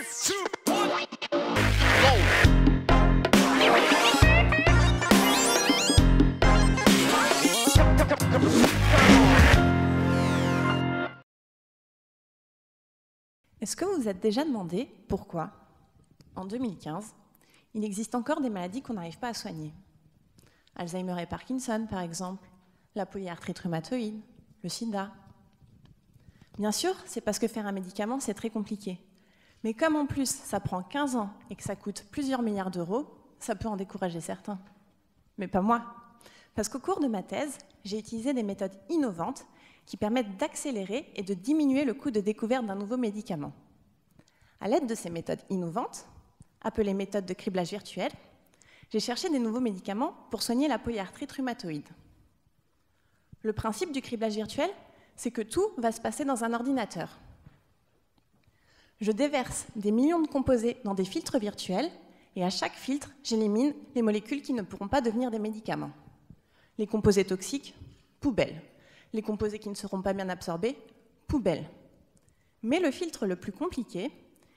Est-ce que vous vous êtes déjà demandé pourquoi, en 2015, il existe encore des maladies qu'on n'arrive pas à soigner? Alzheimer et Parkinson, par exemple, la polyarthrite rhumatoïde, le sida. Bien sûr, c'est parce que faire un médicament, c'est très compliqué. Mais comme en plus, ça prend 15 ans et que ça coûte plusieurs milliards d'euros, ça peut en décourager certains. Mais pas moi. Parce qu'au cours de ma thèse, j'ai utilisé des méthodes innovantes qui permettent d'accélérer et de diminuer le coût de découverte d'un nouveau médicament. À l'aide de ces méthodes innovantes, appelées méthodes de criblage virtuel, j'ai cherché des nouveaux médicaments pour soigner la polyarthrite rhumatoïde. Le principe du criblage virtuel, c'est que tout va se passer dans un ordinateur. Je déverse des millions de composés dans des filtres virtuels et à chaque filtre, j'élimine les molécules qui ne pourront pas devenir des médicaments. Les composés toxiques, poubelle. Les composés qui ne seront pas bien absorbés, poubelle. Mais le filtre le plus compliqué,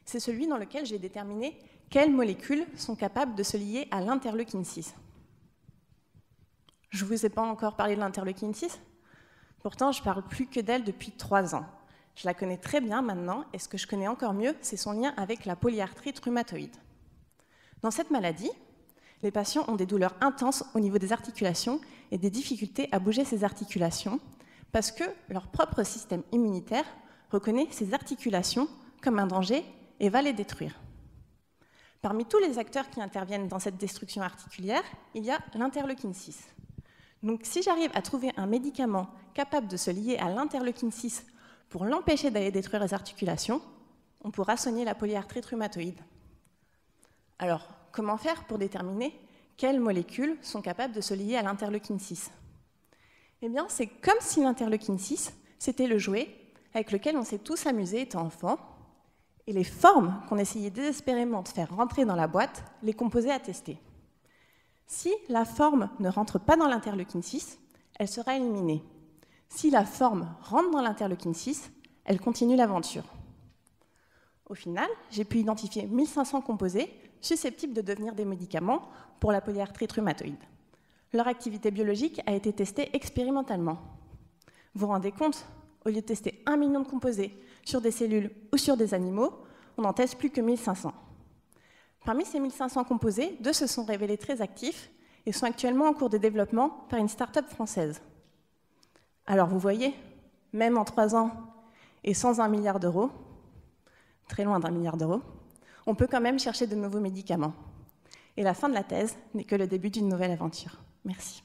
c'est celui dans lequel j'ai déterminé quelles molécules sont capables de se lier à l'interleukine 6. Je ne vous ai pas encore parlé de l'interleukine 6. Pourtant, je ne parle plus que d'elle depuis 3 ans. Je la connais très bien maintenant, et ce que je connais encore mieux, c'est son lien avec la polyarthrite rhumatoïde. Dans cette maladie, les patients ont des douleurs intenses au niveau des articulations et des difficultés à bouger ces articulations, parce que leur propre système immunitaire reconnaît ces articulations comme un danger et va les détruire. Parmi tous les acteurs qui interviennent dans cette destruction articulaire, il y a l'interleukine 6. Donc si j'arrive à trouver un médicament capable de se lier à l'interleukine 6 pour l'empêcher d'aller détruire les articulations, on pourra soigner la polyarthrite rhumatoïde. Alors, comment faire pour déterminer quelles molécules sont capables de se lier à l'interleukine 6 ? Eh bien, c'est comme si l'interleukine 6, c'était le jouet avec lequel on s'est tous amusés étant enfants, et les formes qu'on essayait désespérément de faire rentrer dans la boîte les composaient à tester. Si la forme ne rentre pas dans l'interleukine 6, elle sera éliminée. Si la forme rentre dans l'interleukine 6, elle continue l'aventure. Au final, j'ai pu identifier 1500 composés susceptibles de devenir des médicaments pour la polyarthrite rhumatoïde. Leur activité biologique a été testée expérimentalement. Vous vous rendez compte ? Au lieu de tester 1 million de composés sur des cellules ou sur des animaux, on n'en teste plus que 1500. Parmi ces 1500 composés, 2 se sont révélés très actifs et sont actuellement en cours de développement par une start-up française. Alors vous voyez, même en 3 ans et sans 1 milliard d'euros, très loin d'1 milliard d'euros, on peut quand même chercher de nouveaux médicaments. Et la fin de la thèse n'est que le début d'une nouvelle aventure. Merci.